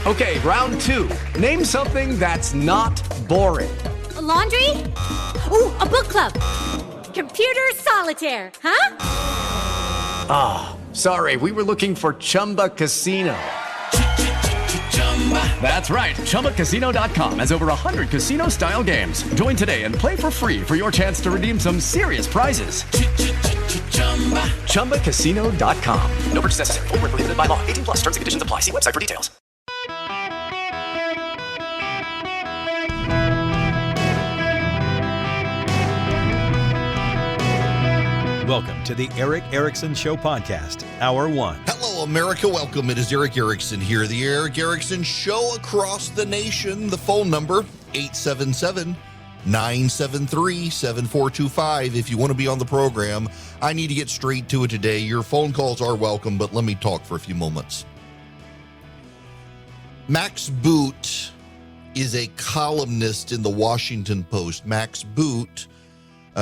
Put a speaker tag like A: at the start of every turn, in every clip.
A: Okay, round two. Name something that's not boring.
B: A laundry? Ooh, a book club. Computer solitaire, huh?
A: Ah, sorry, we were looking for Chumba Casino. That's right, ChumbaCasino.com has over 100 casino-style games. Join today and play for free for your chance to redeem some serious prizes. ChumbaCasino.com. No purchase necessary. Void where prohibited by law. 18 plus. Terms and conditions apply. See website for details.
C: Welcome to the Eric Erickson Show podcast, Hour 1.
D: Hello, America. Welcome. It is Eric Erickson here. The Eric Erickson Show across the nation. The phone number, 877-973-7425. If you want to be on the program, I need to get straight to it today. Your phone calls are welcome, but let me talk for a few moments. Max Boot is a columnist in the Washington Post. Max Boot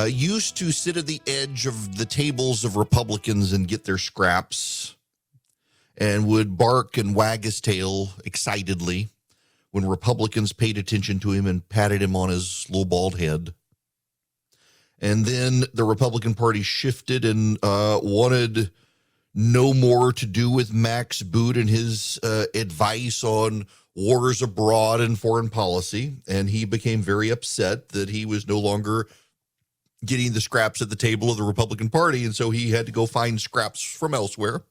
D: used to sit at the edge of the tables of Republicans and get their scraps and would bark and wag his tail excitedly when Republicans paid attention to him and patted him on his little bald head. And then the Republican Party shifted and wanted no more to do with Max Boot and his advice on wars abroad and foreign policy. And he became very upset that he was no longer getting the scraps at the table of the Republican Party, and so he had to go find scraps from elsewhere,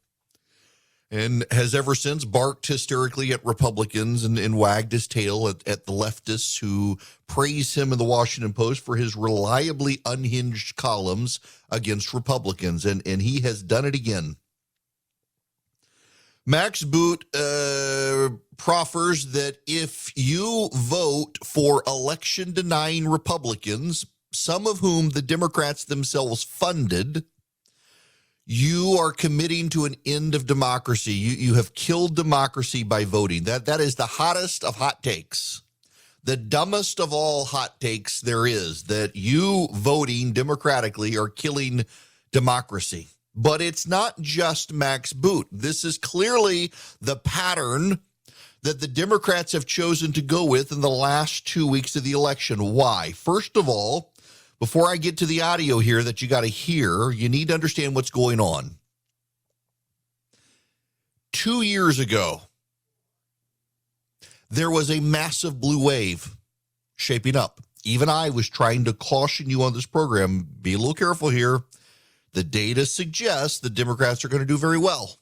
D: and has ever since barked hysterically at Republicans and wagged his tail at the leftists who praise him in the Washington Post for his reliably unhinged columns against Republicans, and he has done it again. Max Boot proffers that if you vote for election-denying Republicans, some of whom the Democrats themselves funded, you are committing to an end of democracy. You have killed democracy by voting. That is the hottest of hot takes. The dumbest of all hot takes there is, that you voting democratically are killing democracy. But it's not just Max Boot. This is clearly the pattern that the Democrats have chosen to go with in the last 2 weeks of the election. Why? First of all, before I get to the audio here that you got to hear, you need to understand what's going on. 2 years ago, there was a massive blue wave shaping up. Even I was trying to caution you on this program, be a little careful here. The data suggests the Democrats are going to do very well.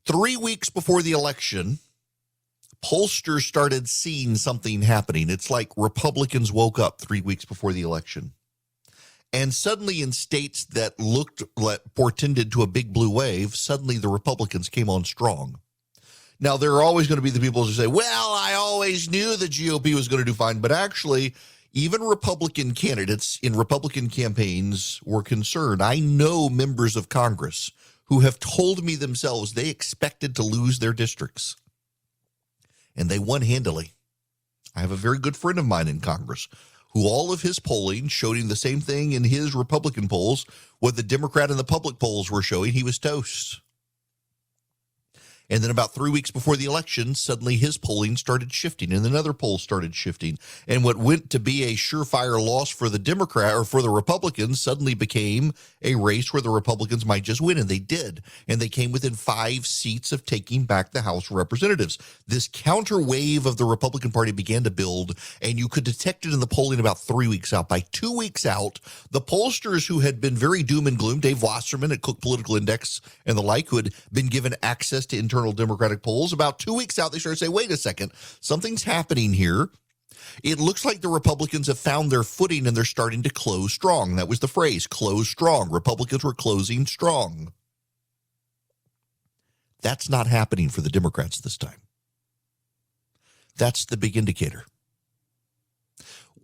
D: 3 weeks before the election, pollsters started seeing something happening. It's like Republicans woke up 3 weeks before the election. And suddenly in states that portended to a big blue wave, suddenly the Republicans came on strong. Now, there are always going to be the people who say, well, I always knew the GOP was going to do fine. But actually, even Republican candidates in Republican campaigns were concerned. I know members of Congress who have told me themselves they expected to lose their districts. And they won handily. I have a very good friend of mine in Congress who all of his polling showed him the same thing in his Republican polls, what the Democrat and the public polls were showing. He was toast. And then about 3 weeks before the election, suddenly his polling started shifting and another poll started shifting. And what went to be a surefire loss for the Democrat or for the Republicans suddenly became a race where the Republicans might just win. And they did. And they came within 5 seats of taking back the House of Representatives. This counter wave of the Republican Party began to build, and you could detect it in the polling about 3 weeks out. By 2 weeks out, the pollsters who had been very doom and gloom, Dave Wasserman at Cook Political Index and the like, who had been given access to internal Democratic polls, about 2 weeks out, they started to say, wait a second, something's happening here. It looks like the Republicans have found their footing and they're starting to close strong. That was the phrase, close strong. Republicans were closing strong. That's not happening for the Democrats this time. That's the big indicator.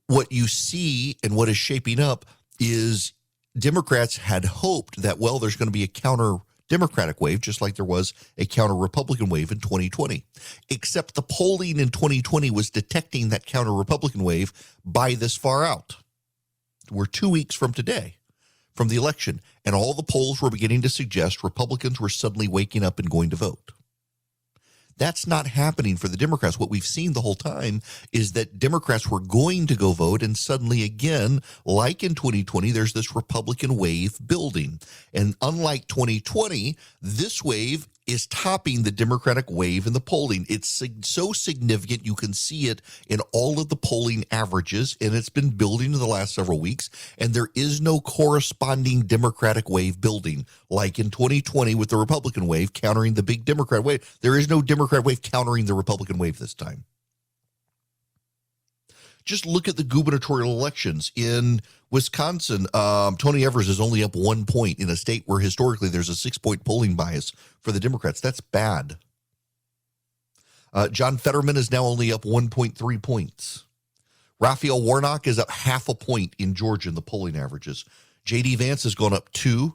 D: What you see and what is shaping up is Democrats had hoped that, well, there's going to be a counter Democratic wave, just like there was a counter-Republican wave in 2020. Except the polling in 2020 was detecting that counter-Republican wave by this far out. We're 2 weeks from today, from the election, and all the polls were beginning to suggest Republicans were suddenly waking up and going to vote. That's not happening for the Democrats. What we've seen the whole time is that Democrats were going to go vote, and suddenly again, like in 2020, there's this Republican wave building. And unlike 2020, this wave is topping the Democratic wave in the polling. It's so significant, you can see it in all of the polling averages, and it's been building in the last several weeks, and there is no corresponding Democratic wave building. Like in 2020 with the Republican wave countering the big Democrat wave, there is no Democrat wave countering the Republican wave this time. Just look at the gubernatorial elections. In Wisconsin, Tony Evers is only up 1 point in a state where historically there's a 6-point polling bias for the Democrats. That's bad. John Fetterman is now only up 1.3 points. Raphael Warnock is up 0.5 point in Georgia in the polling averages. J.D. Vance has gone up 2.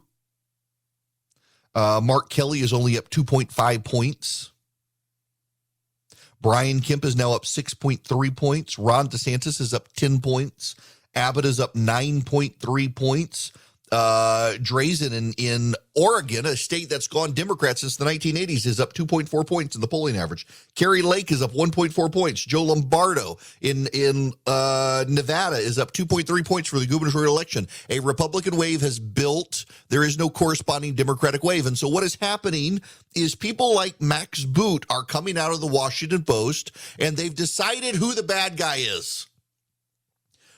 D: Mark Kelly is only up 2.5 points. Brian Kemp is now up 6.3 points. Ron DeSantis is up 10 points. Abbott is up 9.3 points. Drazen in Oregon, a state that's gone Democrat since the 1980s, is up 2.4 points in the polling average. Kerry Lake is up 1.4 points. Joe Lombardo in Nevada is up 2.3 points for the gubernatorial election. A Republican wave has built. There is no corresponding Democratic wave. And so what is happening is people like Max Boot are coming out of the Washington Post, and they've decided who the bad guy is.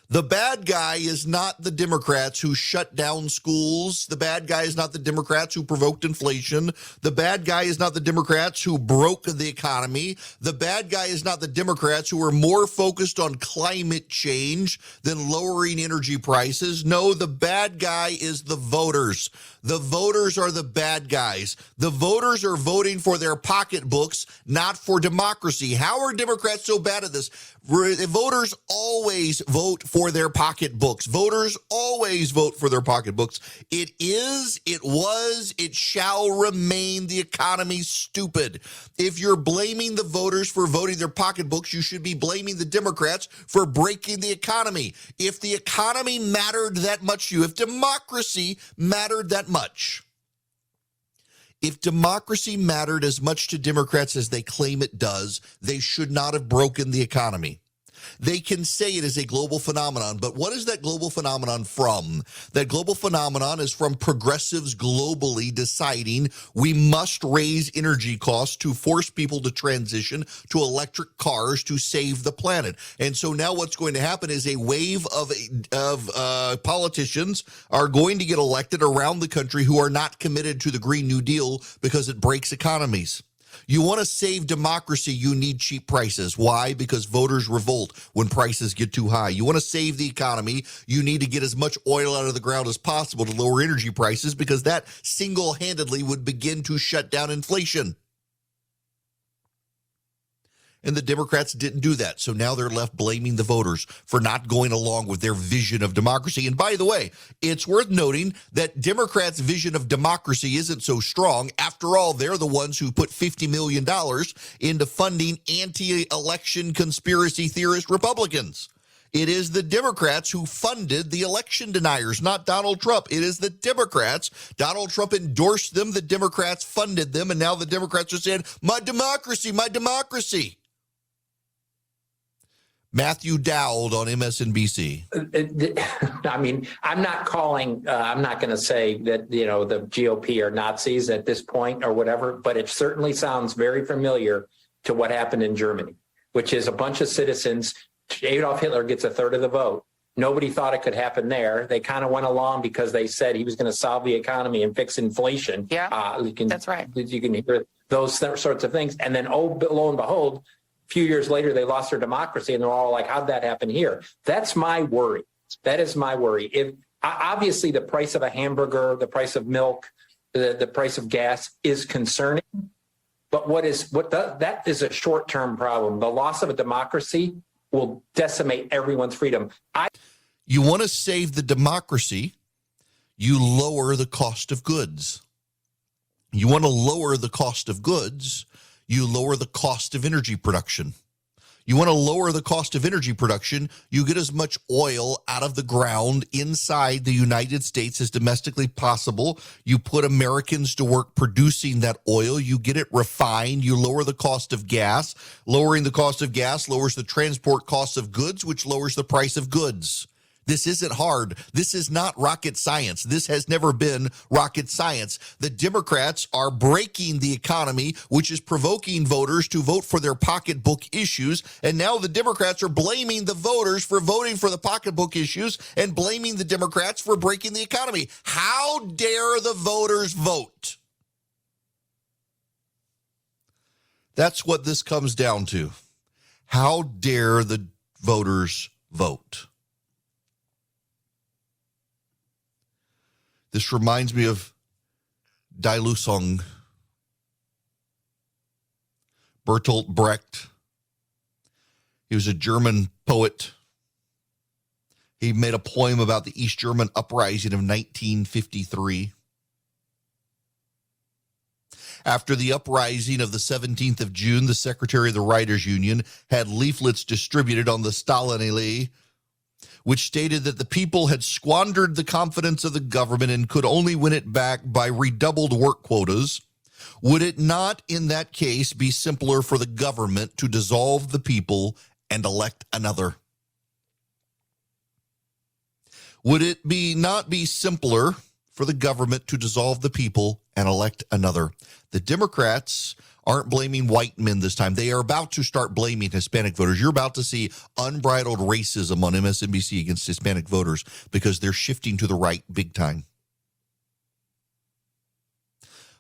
D: The bad guy is not the Democrats who shut down schools. The bad guy is not the Democrats who provoked inflation. The bad guy is not the Democrats who broke the economy. The bad guy is not the Democrats who are more focused on climate change than lowering energy prices. No, the bad guy is the voters. The voters are the bad guys. The voters are voting for their pocketbooks, not for democracy. How are Democrats so bad at this? Voters always vote for their pocketbooks. Voters always vote for their pocketbooks. It is, it was, it shall remain the economy stupid. If you're blaming the voters for voting their pocketbooks, you should be blaming the Democrats for breaking the economy. If the economy mattered that much to you, if democracy mattered that much, if democracy mattered as much to Democrats as they claim it does, they should not have broken the economy. They can say it is a global phenomenon, but what is that global phenomenon from? That global phenomenon is from progressives globally deciding we must raise energy costs to force people to transition to electric cars to save the planet. And so now what's going to happen is a wave of politicians are going to get elected around the country who are not committed to the Green New Deal because it breaks economies. You want to save democracy, you need cheap prices. Why? Because voters revolt when prices get too high. You want to save the economy, you need to get as much oil out of the ground as possible to lower energy prices because that single-handedly would begin to shut down inflation. And the Democrats didn't do that. So now they're left blaming the voters for not going along with their vision of democracy. And by the way, it's worth noting that Democrats' vision of democracy isn't so strong. After all, they're the ones who put $50 million into funding anti-election conspiracy theorist Republicans. It is the Democrats who funded the election deniers, not Donald Trump. It is the Democrats. Donald Trump endorsed them. The Democrats funded them. And now the Democrats are saying, my democracy, my democracy. Matthew Dowd on MSNBC.
E: I mean, I'm not calling, I'm not going to say that, the GOP are Nazis at this point or whatever, but it certainly sounds very familiar to what happened in Germany, which is a bunch of citizens. Adolf Hitler gets a third of the vote. Nobody thought it could happen there. They kind of went along because they said he was going to solve the economy and fix inflation.
F: Yeah, that's right.
E: You can hear those sorts of things. And then, lo and behold, few years later, they lost their democracy, and they're all like, how'd that happen here? That's my worry. That is my worry. If obviously the price of a hamburger, the price of milk, the price of gas is concerning, but that is a short-term problem. The loss of a democracy will decimate everyone's freedom.
D: You want to save the democracy, you lower the cost of goods. You want to lower the cost of goods, you lower the cost of energy production. You want to lower the cost of energy production. You get as much oil out of the ground inside the United States as domestically possible. You put Americans to work producing that oil. You get it refined. You lower the cost of gas. Lowering the cost of gas lowers the transport costs of goods, which lowers the price of goods. This isn't hard. This is not rocket science. This has never been rocket science. The Democrats are breaking the economy, which is provoking voters to vote for their pocketbook issues. And now the Democrats are blaming the voters for voting for the pocketbook issues and blaming the Democrats for breaking the economy. How dare the voters vote? That's what this comes down to. How dare the voters vote? This reminds me of Die Lösung, Bertolt Brecht. He was a German poet. He made a poem about the East German uprising of 1953. After the uprising of the 17th of June, the secretary of the Writers' Union had leaflets distributed on the Stalinallee, which stated that the people had squandered the confidence of the government and could only win it back by redoubled work quotas. Would it not, in that case, be simpler for the government to dissolve the people and elect another? Would it not be simpler for the government to dissolve the people and elect another? The Democrats aren't blaming white men this time. They are about to start blaming Hispanic voters. You're about to see unbridled racism on MSNBC against Hispanic voters because they're shifting to the right big time.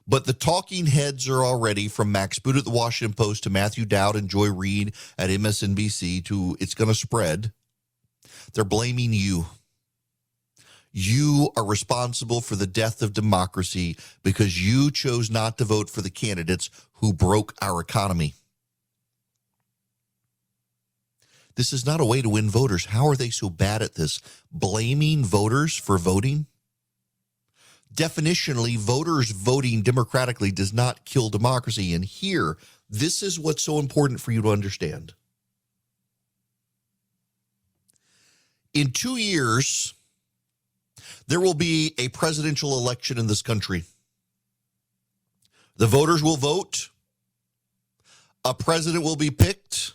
D: But the talking heads are already, from Max Boot at the Washington Post to Matthew Dowd and Joy Reid at MSNBC to It's Going to Spread. They're blaming you. You are responsible for the death of democracy because you chose not to vote for the candidates who broke our economy. This is not a way to win voters. How are they so bad at this? Blaming voters for voting? Definitionally, voters voting democratically does not kill democracy. And here, this is what's so important for you to understand. In 2 years, there will be a presidential election in this country. The voters will vote. A president will be picked.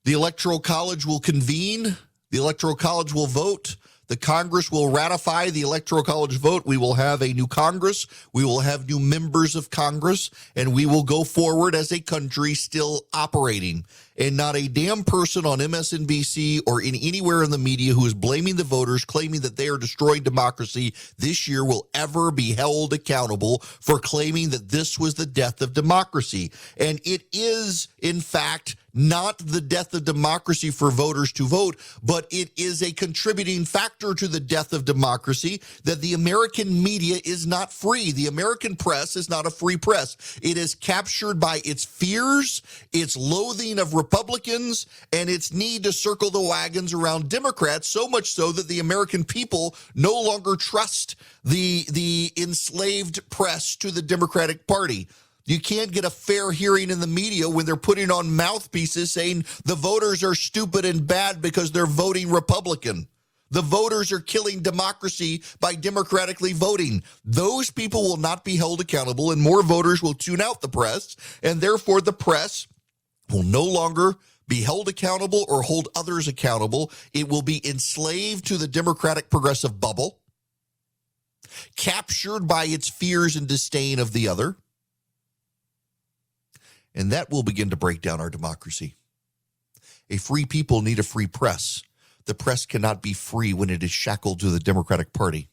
D: The Electoral College will convene. The Electoral College will vote. The Congress will ratify the Electoral College vote. We will have a new Congress. We will have new members of Congress, and we will go forward as a country still operating. And not a damn person on MSNBC or in anywhere in the media who is blaming the voters, claiming that they are destroying democracy this year will ever be held accountable for claiming that this was the death of democracy. And it is, in fact, not the death of democracy for voters to vote, but it is a contributing factor to the death of democracy that the American media is not free. The American press is not a free press. It is captured by its fears, its loathing of Republicans, and its need to circle the wagons around Democrats, so much so that the American people no longer trust the enslaved press to the Democratic Party. You can't get a fair hearing in the media when they're putting on mouthpieces saying the voters are stupid and bad because they're voting Republican. The voters are killing democracy by democratically voting. Those people will not be held accountable, and more voters will tune out the press, and therefore the press will no longer be held accountable or hold others accountable. It will be enslaved to the Democratic progressive bubble, captured by its fears and disdain of the other. And that will begin to break down our democracy. A free people need a free press. The press cannot be free when it is shackled to the Democratic Party,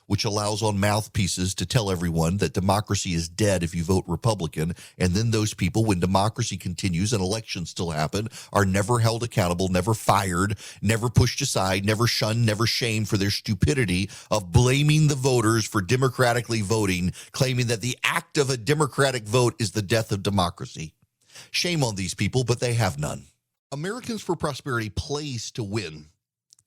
D: which allows on mouthpieces to tell everyone that democracy is dead if you vote Republican. And then those people, when democracy continues and elections still happen, are never held accountable, never fired, never pushed aside, never shunned, never shamed for their stupidity of blaming the voters for democratically voting, claiming that the act of a democratic vote is the death of democracy. Shame on these people, but they have none. Americans for Prosperity plays to win.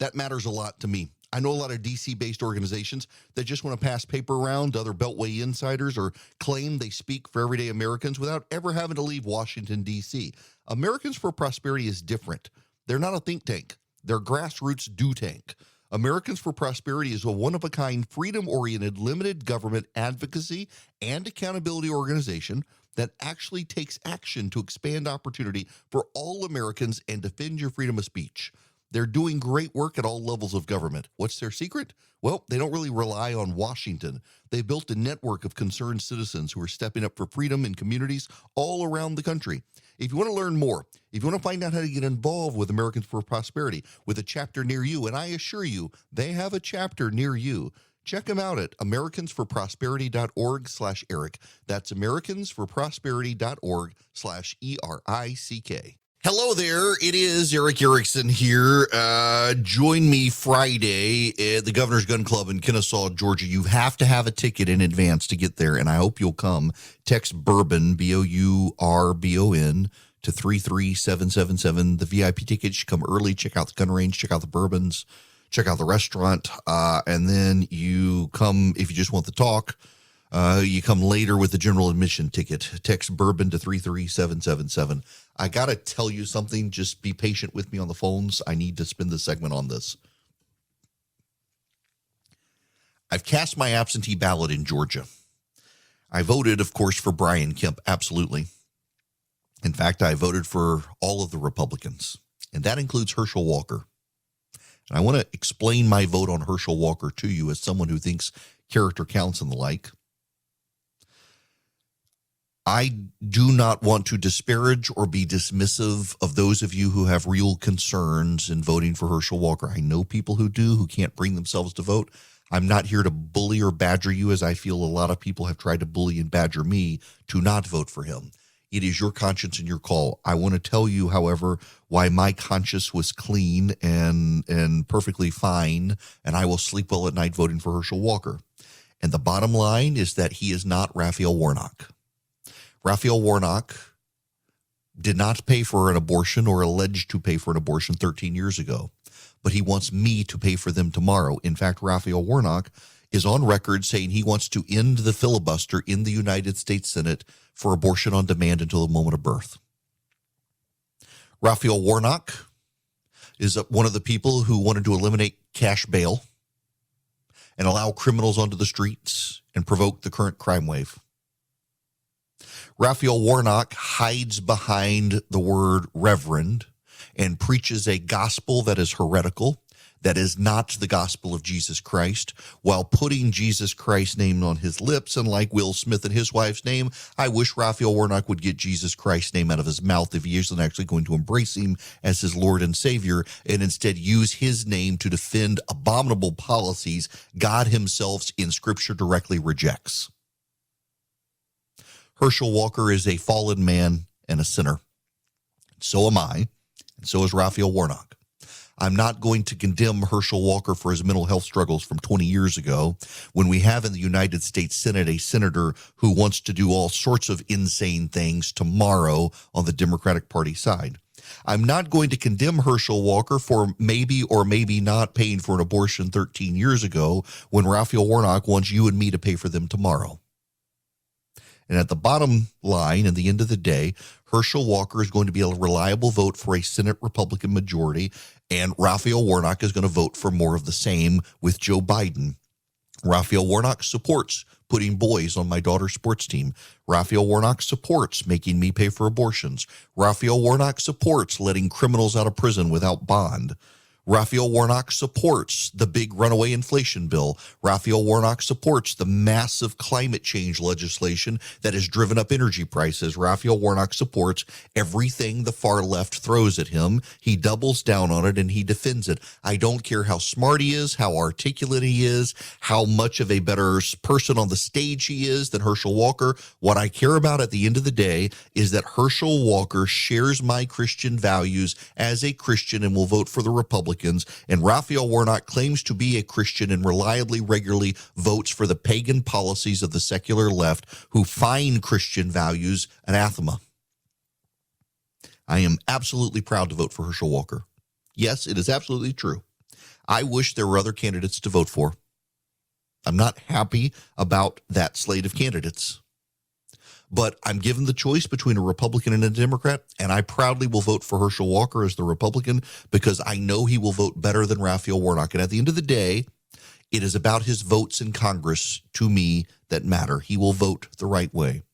D: That matters a lot to me. I know a lot of DC-based organizations that just want to pass paper around to other Beltway insiders or claim they speak for everyday Americans without ever having to leave Washington, D.C. Americans for Prosperity is different. They're not a think tank. They're grassroots do tank. Americans for Prosperity is a one-of-a-kind, freedom-oriented, limited government advocacy and accountability organization that actually takes action to expand opportunity for all Americans and defend your freedom of speech. They're doing great work at all levels of government. What's their secret? Well, they don't really rely on Washington. They built a network of concerned citizens who are stepping up for freedom in communities all around the country. If you want to learn more, if you want to find out how to get involved with Americans for Prosperity with a chapter near you, and I assure you, they have a chapter near you, check them out at americansforprosperity.org/Eric. That's americansforprosperity.org/ERICK. Hello there. It is Eric Erickson here. Join me Friday at the Governor's Gun Club in Kennesaw, Georgia. You have to have a ticket in advance to get there, and I hope you'll come. Text Bourbon, BOURBON, to 33777. The VIP tickets should come early. Check out the gun range, check out the bourbons, check out the restaurant, and then you come if you just want the talk. You come later with the general admission ticket. Text Bourbon to 33777. I got to tell you something. Just be patient with me on the phones. I need to spend this segment on this. I've cast my absentee ballot in Georgia. I voted, of course, for Brian Kemp. Absolutely. In fact, I voted for all of the Republicans, and that includes Herschel Walker. And I want to explain my vote on Herschel Walker to you as someone who thinks character counts and the like. I do not want to disparage or be dismissive of those of you who have real concerns in voting for Herschel Walker. I know people who do, who can't bring themselves to vote. I'm not here to bully or badger you, as I feel a lot of people have tried to bully and badger me to not vote for him. It is your conscience and your call. I want to tell you, however, why my conscience was clean and perfectly fine, and I will sleep well at night voting for Herschel Walker. And the bottom line is that he is not Raphael Warnock. Raphael Warnock did not pay for an abortion or alleged to pay for an abortion 13 years ago, but he wants me to pay for them tomorrow. In fact, Raphael Warnock is on record saying he wants to end the filibuster in the United States Senate for abortion on demand until the moment of birth. Raphael Warnock is one of the people who wanted to eliminate cash bail and allow criminals onto the streets and provoke the current crime wave. Raphael Warnock hides behind the word reverend and preaches a gospel that is heretical, that is not the gospel of Jesus Christ, while putting Jesus Christ's name on his lips. And like Will Smith and his wife's name, I wish Raphael Warnock would get Jesus Christ's name out of his mouth if he isn't actually going to embrace him as his Lord and Savior, and instead use his name to defend abominable policies God himself in Scripture directly rejects. Herschel Walker is a fallen man and a sinner. So am I, and so is Raphael Warnock. I'm not going to condemn Herschel Walker for his mental health struggles from 20 years ago, when we have in the United States Senate a senator who wants to do all sorts of insane things tomorrow on the Democratic Party side. I'm not going to condemn Herschel Walker for maybe or maybe not paying for an abortion 13 years ago, when Raphael Warnock wants you and me to pay for them tomorrow. And at the bottom line, at the end of the day, Herschel Walker is going to be a reliable vote for a Senate Republican majority, and Raphael Warnock is going to vote for more of the same with Joe Biden. Raphael Warnock supports putting boys on my daughter's sports team. Raphael Warnock supports making me pay for abortions. Raphael Warnock supports letting criminals out of prison without bond. Raphael Warnock supports the big runaway inflation bill. Raphael Warnock supports the massive climate change legislation that has driven up energy prices. Raphael Warnock supports everything the far left throws at him. He doubles down on it and he defends it. I don't care how smart he is, how articulate he is, how much of a better person on the stage he is than Herschel Walker. What I care about at the end of the day is that Herschel Walker shares my Christian values as a Christian and will vote for the Republicans. And Raphael Warnock claims to be a Christian and reliably, regularly votes for the pagan policies of the secular left, who find Christian values anathema. I am absolutely proud to vote for Herschel Walker. Yes, it is absolutely true. I wish there were other candidates to vote for. I'm not happy about that slate of candidates. But I'm given the choice between a Republican and a Democrat, and I proudly will vote for Herschel Walker as the Republican because I know he will vote better than Raphael Warnock. And at the end of the day, it is about his votes in Congress, to me, that matter. He will vote the right way.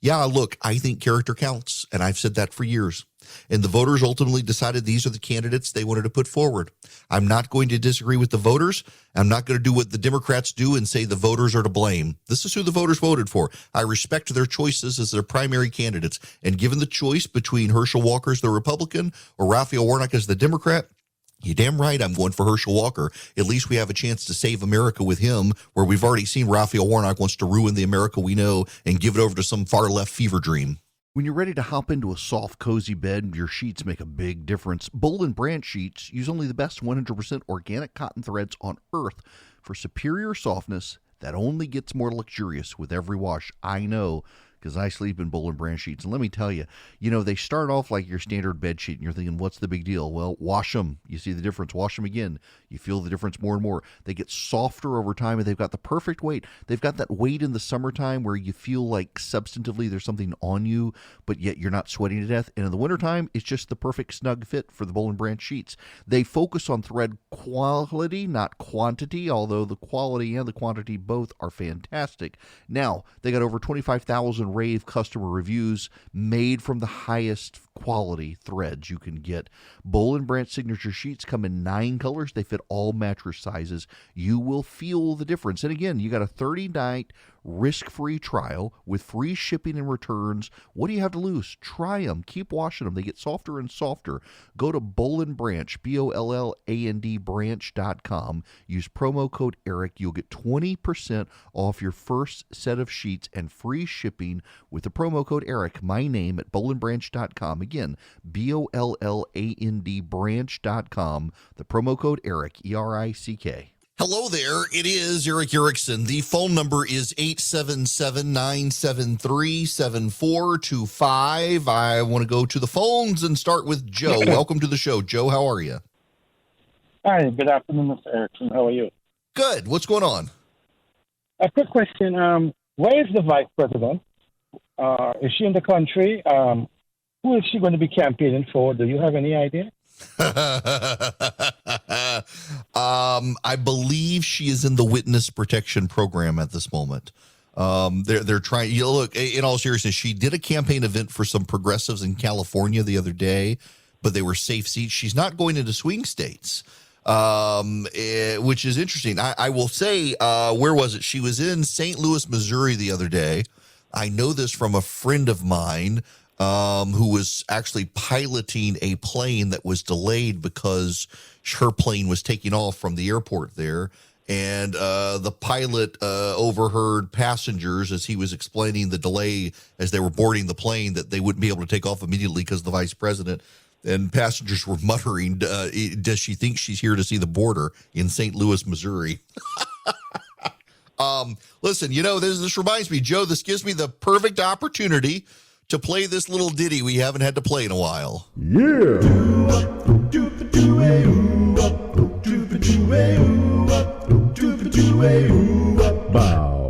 D: Yeah, look, I think character counts, and I've said that for years. And the voters ultimately decided these are the candidates they wanted to put forward. I'm not going to disagree with the voters. I'm not going to do what the Democrats do and say the voters are to blame. This is who the voters voted for. I respect their choices as their primary candidates. And given the choice between Herschel Walker as the Republican or Raphael Warnock as the Democrat, you're damn right I'm going for Herschel Walker. At least we have a chance to save America with him, where we've already seen Raphael Warnock wants to ruin the America we know and give it over to some far-left fever dream.
F: When you're ready to hop into a soft, cozy bed, your sheets make a big difference. Boll & Branch sheets use only the best 100% organic cotton threads on earth for superior softness that only gets more luxurious with every wash. I know, because I sleep in Boll & Branch sheets. And let me tell you, they start off like your standard bed sheet, and you're thinking, what's the big deal? Well, wash them. You see the difference. Wash them again. You feel the difference more and more. They get softer over time, and they've got the perfect weight. They've got that weight in the summertime where you feel like substantively there's something on you, but yet you're not sweating to death. And in the wintertime, it's just the perfect snug fit for the Boll & Branch sheets. They focus on thread quality, not quantity, although the quality and the quantity both are fantastic. Now, they got over 25,000 rave customer reviews made from the highest quality threads you can get. Boll & Branch signature sheets come in 9 colors. They fit all mattress sizes. You will feel the difference. And again, you got a 30-night risk-free trial with free shipping and returns. What do you have to lose? Try them. Keep washing them. They get softer and softer. Go to Boll & Branch, BOLLAND branch.com. Use promo code ERIC. You'll get 20% off your first set of sheets and free shipping with the promo code ERIC, my name, at bollandbranch.com. Again, BOLLAND branch.com. The promo code ERIC, ERICK.
D: Hello there. It is Eric Erickson. The phone number is 877-973-7425. I want to go to the phones and start with Joe. Welcome to the show. Joe, how are you?
G: Hi, good afternoon, Mr. Erickson. How are you?
D: Good. What's going on?
G: A quick question. Where is the vice president? Is she in the country? Who is she going to be campaigning for? Do you have any idea?
D: I believe she is in the witness protection program at this moment. They're trying. Look, in all seriousness, she did a campaign event for some progressives in California the other day, but they were safe seats. She's not going into swing states, which is interesting. I will say, where was it? She was in St. Louis, Missouri the other day. I know this from a friend of mine who was actually piloting a plane that was delayed because her plane was taking off from the airport there. And the pilot overheard passengers as he was explaining the delay as they were boarding the plane that they wouldn't be able to take off immediately because of the vice president. And passengers were muttering, does she think she's here to see the border in St. Louis, Missouri? Listen, this reminds me, Joe, this gives me the perfect opportunity to play this little ditty we haven't had to play in a while.
H: Yeah.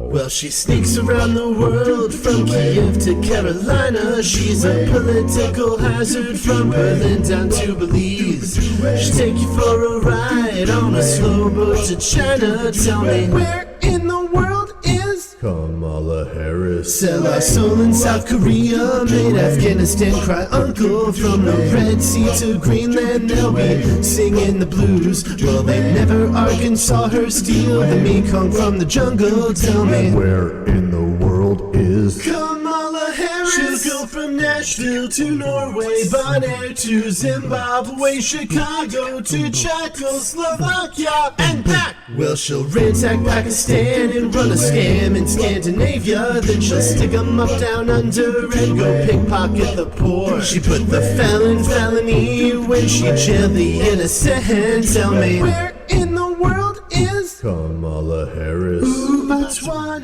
H: Well, she sneaks around the world from Kiev to Carolina. She's a political hazard from Berlin down to Belize. She'll take you for a ride on a slow boat to China. Tell me, where in the world is Kamala Harris? Sell our soul in South Korea, made Afghanistan cry uncle. From the Red Sea to Greenland, they'll be singing the blues. Well, they never Arkansas her steal the Mekong from the jungle. Tell me, where in the world is Kamala Harris? She'll go from Nashville to Norway, Bonaire to Zimbabwe, Chicago to Czechoslovakia, and back. Well, she'll ransack Pakistan and run a scam in Scandinavia. Then she'll stick 'em up down under and go pickpocket the poor. She put the felony when she jailed the innocent. Tell me, where in the world is Kamala Harris? Ooh, Botswana.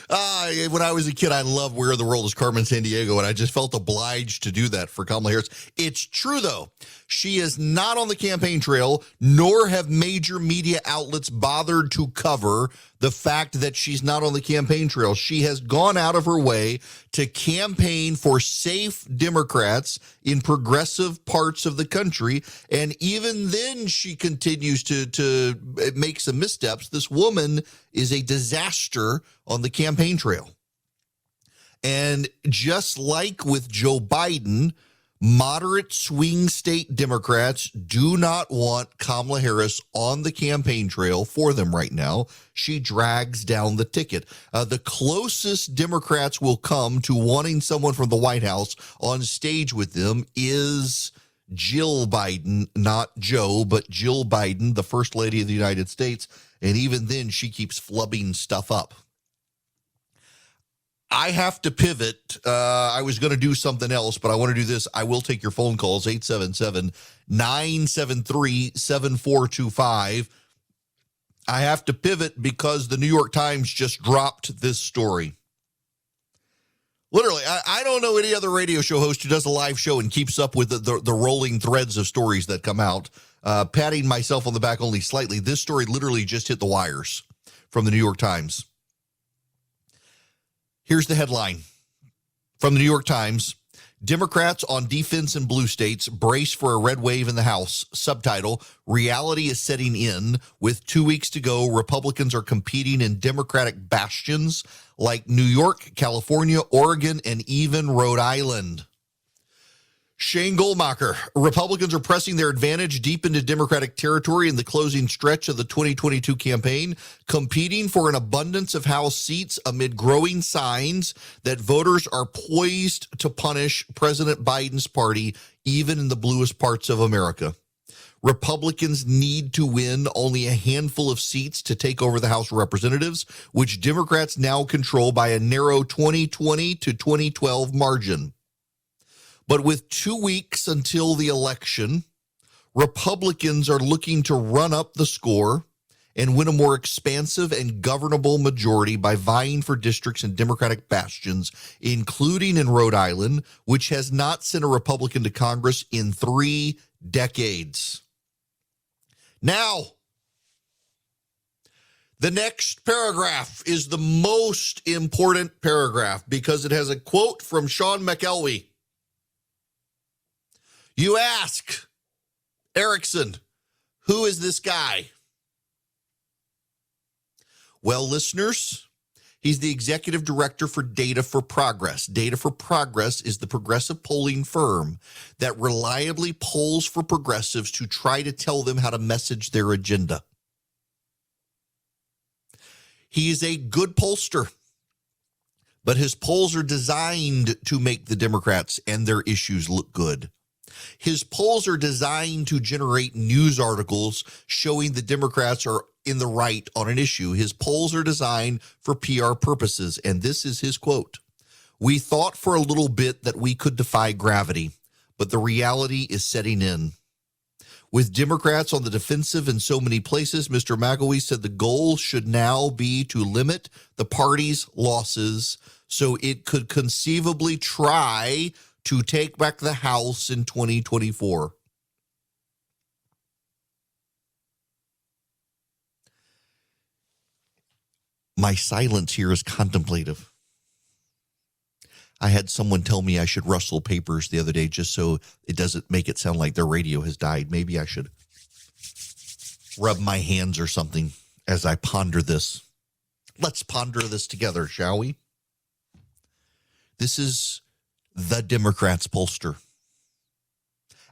D: When I was a kid, I loved Where in the World is Carmen Sandiego, and I just felt obliged to do that for Kamala Harris. It's true, though. She is not on the campaign trail, nor have major media outlets bothered to cover the fact that she's not on the campaign trail. She has gone out of her way to campaign for safe Democrats in progressive parts of the country, and even then she continues to make some missteps. This woman is a disaster on the campaign trail. And just like with Joe Biden, moderate swing state Democrats do not want Kamala Harris on the campaign trail for them right now. She drags down the ticket. The closest Democrats will come to wanting someone from the White House on stage with them is Jill Biden, not Joe, but Jill Biden, the First Lady of the United States. And even then, she keeps flubbing stuff up. I have to pivot. I was going to do something else, but I want to do this. I will take your phone calls, 877-973-7425. I have to pivot because the New York Times just dropped this story. Literally, I don't know any other radio show host who does a live show and keeps up with the rolling threads of stories that come out. Patting myself on the back only slightly, this story literally just hit the wires from the New York Times. Here's the headline from the New York Times. Democrats on defense in blue states brace for a red wave in the House. Subtitle, reality is setting in. With 2 weeks to go, Republicans are competing in Democratic bastions like New York, California, Oregon, and even Rhode Island. Shane Goldmacher, Republicans are pressing their advantage deep into Democratic territory in the closing stretch of the 2022 campaign, competing for an abundance of House seats amid growing signs that voters are poised to punish President Biden's party, even in the bluest parts of America. Republicans need to win only a handful of seats to take over the House of Representatives, which Democrats now control by a narrow 2020 to 2012 margin. But with 2 weeks until the election, Republicans are looking to run up the score and win a more expansive and governable majority by vying for districts in Democratic bastions, including in Rhode Island, which has not sent a Republican to Congress in 3 decades. Now, the next paragraph is the most important paragraph because it has a quote from Sean McElwee. You ask, Erickson, who is this guy? Well, listeners, he's the executive director for Data for Progress. Data for Progress is the progressive polling firm that reliably polls for progressives to try to tell them how to message their agenda. He is a good pollster, but his polls are designed to make the Democrats and their issues look good. His polls are designed to generate news articles showing the Democrats are in the right on an issue. His polls are designed for PR purposes, and this is his quote. We thought for a little bit that we could defy gravity, but the reality is setting in. With Democrats on the defensive in so many places, Mr. McElwee said the goal should now be to limit the party's losses so it could conceivably try to take back the House in 2024. My silence here is contemplative. I had someone tell me I should rustle papers the other day just so it doesn't make it sound like their radio has died. Maybe I should rub my hands or something as I ponder this. Let's ponder this together, shall we? This is the Democrats pollster.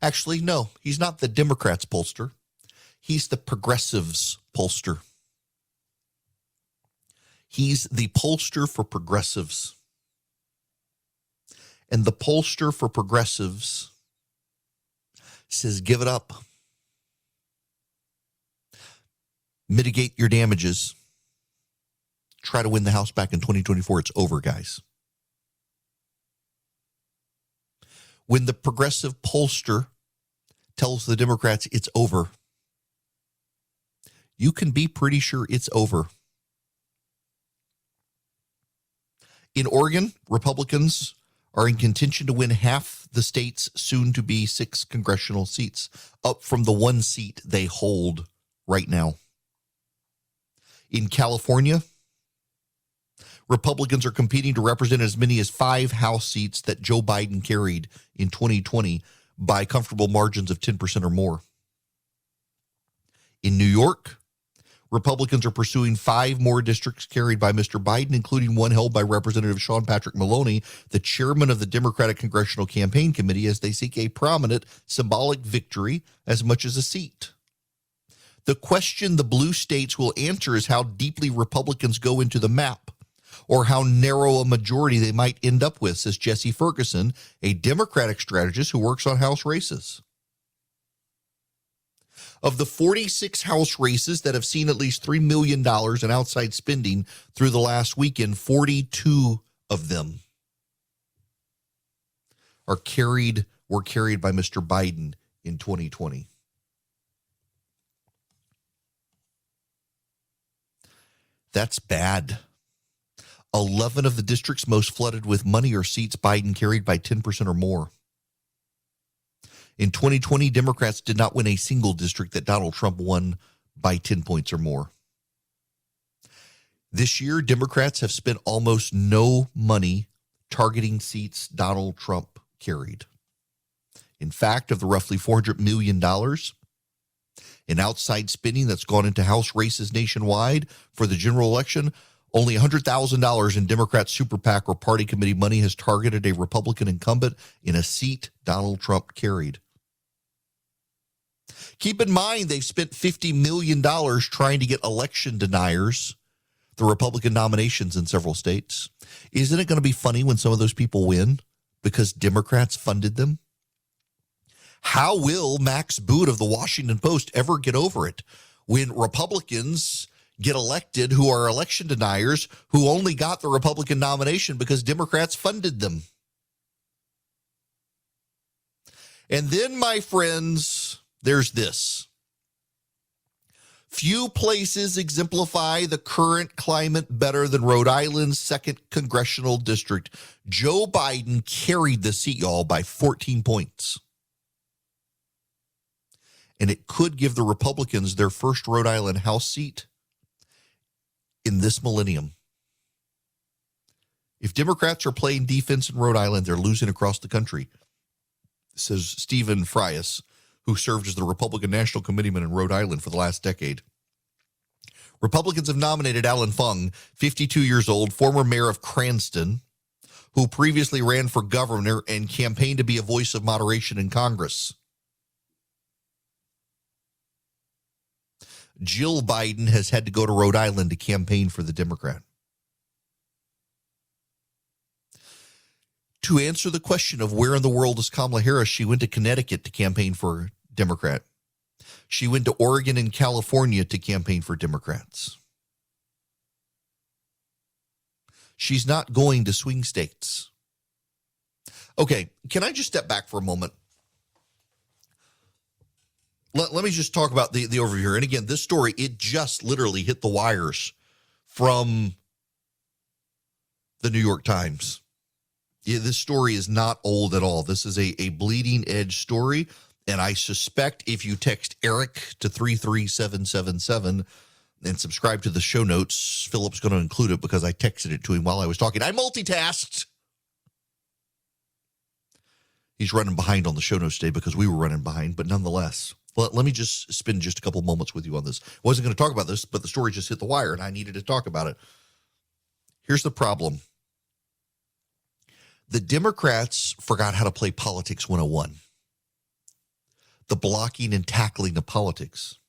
D: Actually, no, he's not the Democrats pollster. He's the progressives pollster. He's the pollster for progressives. And the pollster for progressives says, give it up. Mitigate your damages. Try to win the House back in 2024. It's over, guys. When the progressive pollster tells the Democrats it's over, you can be pretty sure it's over. In Oregon, Republicans are in contention to win half the state's soon-to-be 6 congressional seats, up from the 1 seat they hold right now. In California, Republicans are competing to represent as many as 5 House seats that Joe Biden carried in 2020 by comfortable margins of 10% or more. In New York, Republicans are pursuing 5 more districts carried by Mr. Biden, including one held by Representative Sean Patrick Maloney, the chairman of the Democratic Congressional Campaign Committee, as they seek a prominent symbolic victory as much as a seat. The question the blue states will answer is how deeply Republicans go into the map, or how narrow a majority they might end up with, says Jesse Ferguson, a Democratic strategist who works on House races. Of the 46 House races that have seen at least $3 million in outside spending through the last weekend, 42 of them were carried by Mr. Biden in 2020. That's bad. 11 of the districts most flooded with money are seats Biden carried by 10% or more. In 2020, Democrats did not win a single district that Donald Trump won by 10 points or more. This year, Democrats have spent almost no money targeting seats Donald Trump carried. In fact, of the roughly $400 million in outside spending that's gone into House races nationwide for the general election, only $100,000 in Democrat super PAC or party committee money has targeted a Republican incumbent in a seat Donald Trump carried. Keep in mind, they've spent $50 million trying to get election deniers the Republican nominations in several states. Isn't it going to be funny when some of those people win because Democrats funded them? How will Max Boot of the Washington Post ever get over it when Republicans get elected who are election deniers who only got the Republican nomination because Democrats funded them? And then, my friends, there's this. Few places exemplify the current climate better than Rhode Island's 2nd congressional district. Joe Biden carried the seat, y'all, by 14 points. And it could give the Republicans their first Rhode Island House seat in this millennium. If Democrats are playing defense in Rhode Island, they're losing across the country, says Stephen Frias, who served as the Republican National Committeeman in Rhode Island for the last decade. Republicans have nominated Alan Fung, 52 years old, former mayor of Cranston, who previously ran for governor and campaigned to be a voice of moderation in Congress. Jill Biden has had to go to Rhode Island to campaign for the Democrat. To answer the question of where in the world is Kamala Harris, she went to Connecticut to campaign for Democrat. She went to Oregon and California to campaign for Democrats. She's not going to swing states. Okay, can I just step back for a moment? Let me just talk about the overview here. And again, this story, it just literally hit the wires from the New York Times. Yeah, this story is not old at all. This is a bleeding edge story. And I suspect if you text Eric to 33777 and subscribe to the show notes, Philip's going to include it because I texted it to him while I was talking. I multitasked. He's running behind on the show notes today because we were running behind, but nonetheless. Let me just spend just a couple moments with you on this. I wasn't going to talk about this, but the story just hit the wire, and I needed to talk about it. Here's the problem. The Democrats forgot how to play politics 101. The blocking and tackling of politics.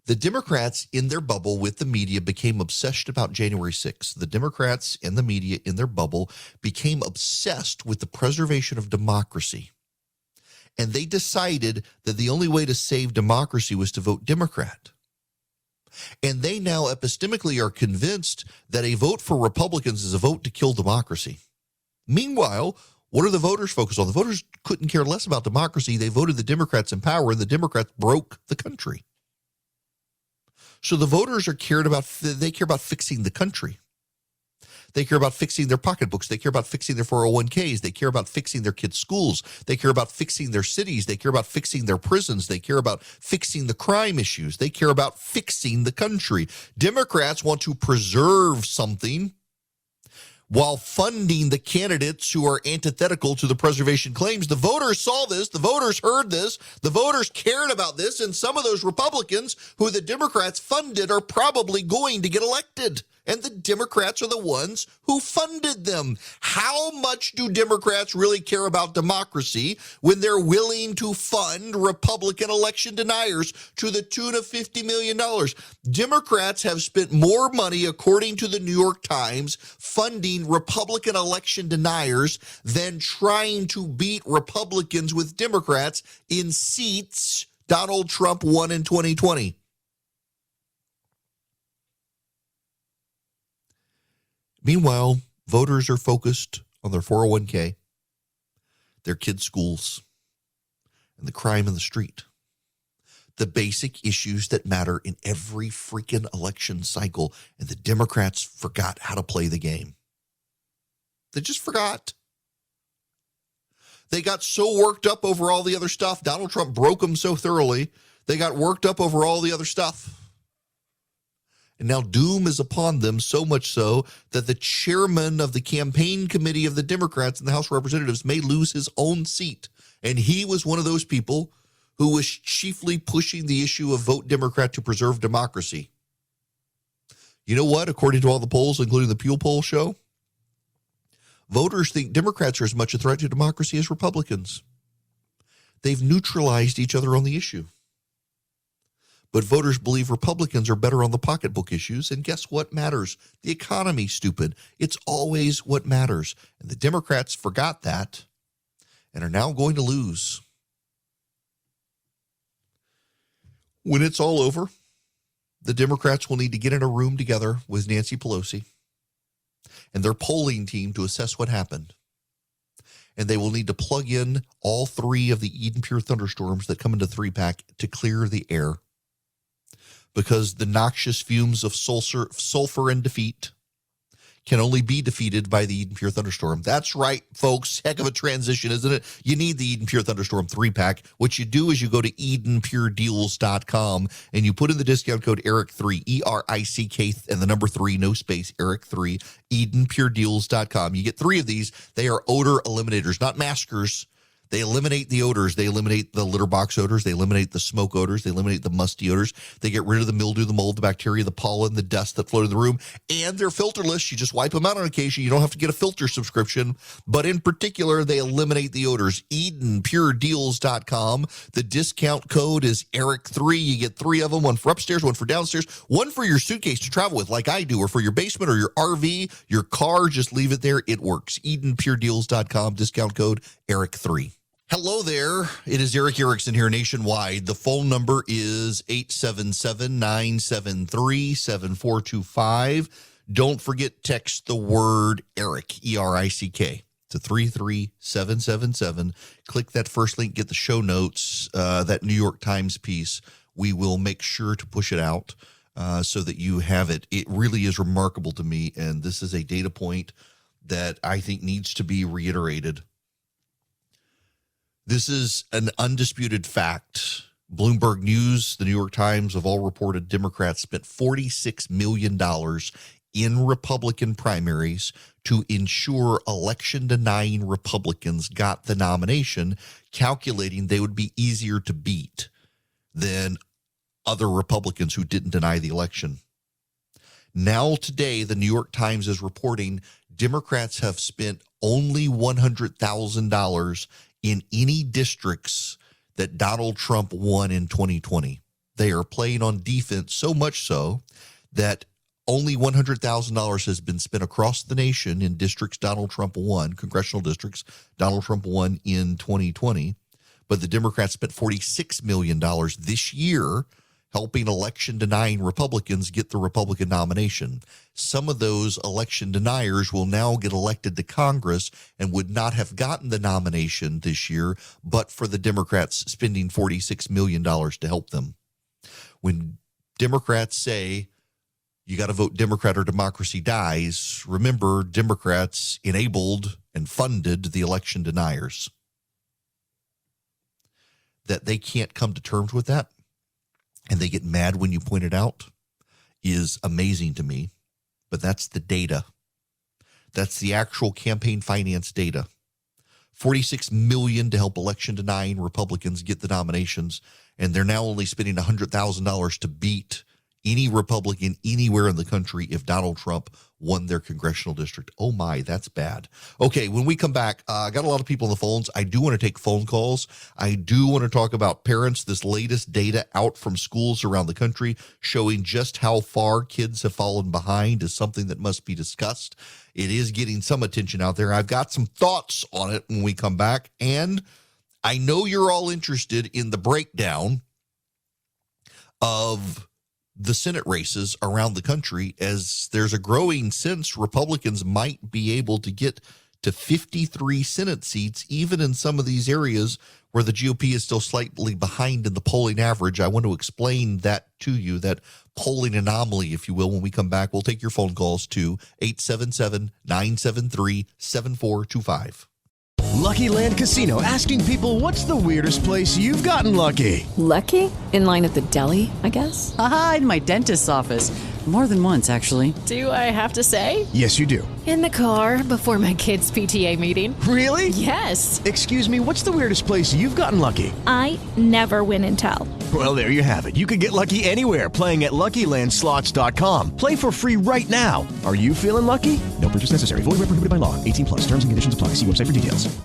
D: The Democrats in their bubble with the media became obsessed about January 6th. The Democrats and the media in their bubble became obsessed with the preservation of democracy. And they decided that the only way to save democracy was to vote Democrat. And they now epistemically are convinced that a vote for Republicans is a vote to kill democracy. Meanwhile, what are the voters focused on? The voters couldn't care less about democracy. They voted the Democrats in power, and the Democrats broke the country. So the voters they care about fixing the country. They care about fixing their pocketbooks. They care about fixing their 401ks. They care about fixing their kids' schools. They care about fixing their cities. They care about fixing their prisons. They care about fixing the crime issues. They care about fixing the country. Democrats want to preserve something while funding the candidates who are antithetical to the preservation claims. The voters saw this. The voters heard this. The voters cared about this. And some of those Republicans who the Democrats funded are probably going to get elected. And the Democrats are the ones who funded them. How much do Democrats really care about democracy when they're willing to fund Republican election deniers to the tune of $50 million? Democrats have spent more money, according to the New York Times, funding Republican election deniers than trying to beat Republicans with Democrats in seats Donald Trump won in 2020. Meanwhile, voters are focused on their 401k, their kids' schools, and the crime in the street. The basic issues that matter in every freaking election cycle, and the Democrats forgot how to play the game. They just forgot. They got so worked up over all the other stuff. Donald Trump broke them so thoroughly, they got worked up over all the other stuff. And now doom is upon them, so much so that the chairman of the campaign committee of the Democrats in the House of Representatives may lose his own seat. And he was one of those people who was chiefly pushing the issue of vote Democrat to preserve democracy. You know what? According to all the polls, including the Pew poll show, voters think Democrats are as much a threat to democracy as Republicans. They've neutralized each other on the issue. But voters believe Republicans are better on the pocketbook issues. And guess what matters? The economy, stupid. It's always what matters. And the Democrats forgot that and are now going to lose. When it's all over, the Democrats will need to get in a room together with Nancy Pelosi and their polling team to assess what happened. And they will need to plug in all three of the Eden Pure thunderstorms that come into 3-pack to clear the air. Because the noxious fumes of sulfur and defeat can only be defeated by the Eden Pure Thunderstorm. That's right, folks. Heck of a transition, isn't it? You need the Eden Pure Thunderstorm 3-pack. What you do is you go to EdenPureDeals.com and you put in the discount code ERIC3, E-R-I-C-K, and the number 3, no space, ERIC3, EdenPureDeals.com. You get 3 of these. They are odor eliminators, not maskers. They eliminate the odors. They eliminate the litter box odors. They eliminate the smoke odors. They eliminate the musty odors. They get rid of the mildew, the mold, the bacteria, the pollen, the dust that float in the room. And they're filterless. You just wipe them out on occasion. You don't have to get a filter subscription. But in particular, they eliminate the odors. EdenPureDeals.com. The discount code is ERIC3. You get 3 of them, one for upstairs, one for downstairs, one for your suitcase to travel with like I do, or for your basement or your RV, your car. Just leave it there. It works. EdenPureDeals.com. Discount code ERIC3. Hello there. It is Eric Erickson here nationwide. The phone number is 877-973-7425. Don't forget, text the word Eric, E-R-I-C-K, to 33777. Click that first link, get the show notes, that New York Times piece. We will make sure to push it out so that you have it. It really is remarkable to me, and this is a data point that I think needs to be reiterated. This is an undisputed fact. Bloomberg News, the New York Times have all reported Democrats spent $46 million in Republican primaries to ensure election-denying Republicans got the nomination, calculating they would be easier to beat than other Republicans who didn't deny the election. Now today, the New York Times is reporting Democrats have spent only $100,000 in any districts that Donald Trump won in 2020. They are playing on defense so much so that only $100,000 has been spent across the nation in districts Donald Trump won, congressional districts Donald Trump won in 2020. But the Democrats spent $46 million this year helping election-denying Republicans get the Republican nomination. Some of those election deniers will now get elected to Congress and would not have gotten the nomination this year but for the Democrats spending $46 million to help them. When Democrats say, you got to vote Democrat or democracy dies. Remember, Democrats enabled and funded the election deniers. That they can't come to terms with that and they get mad when you point it out is amazing to me. But that's the data. That's the actual campaign finance data. $46 million to help election denying Republicans get the nominations, and they're now only spending $100,000 to beat any Republican anywhere in the country if Donald Trump won their congressional district. Oh my, that's bad. Okay, when we come back, I got a lot of people on the phones. I do want to take phone calls. I do want to talk about parents. This latest data out from schools around the country showing just how far kids have fallen behind is something that must be discussed. It is getting some attention out there. I've got some thoughts on it when we come back. And I know you're all interested in the breakdown of the Senate races around the country, as there's a growing sense Republicans might be able to get to 53 Senate seats, even in some of these areas where the GOP is still slightly behind in the polling average. I want to explain that to you, that polling anomaly, if you will, when we come back. We'll take your phone calls to 877-973-7425.
I: Lucky Land Casino, asking people, what's the weirdest place you've gotten lucky?
J: Lucky? In line at the deli, I guess?
K: Aha, in my dentist's office. More than once, actually.
J: Do I have to say?
I: Yes, you do.
J: In the car before my kids' PTA meeting.
I: Really?
J: Yes.
I: Excuse me, what's the weirdest place you've gotten lucky?
L: I never win and tell.
I: Well, there you have it. You can get lucky anywhere, playing at LuckyLandSlots.com. Play for free right now. Are you feeling lucky? No purchase necessary. Void where prohibited by law. 18+. Terms and conditions apply. See website for details.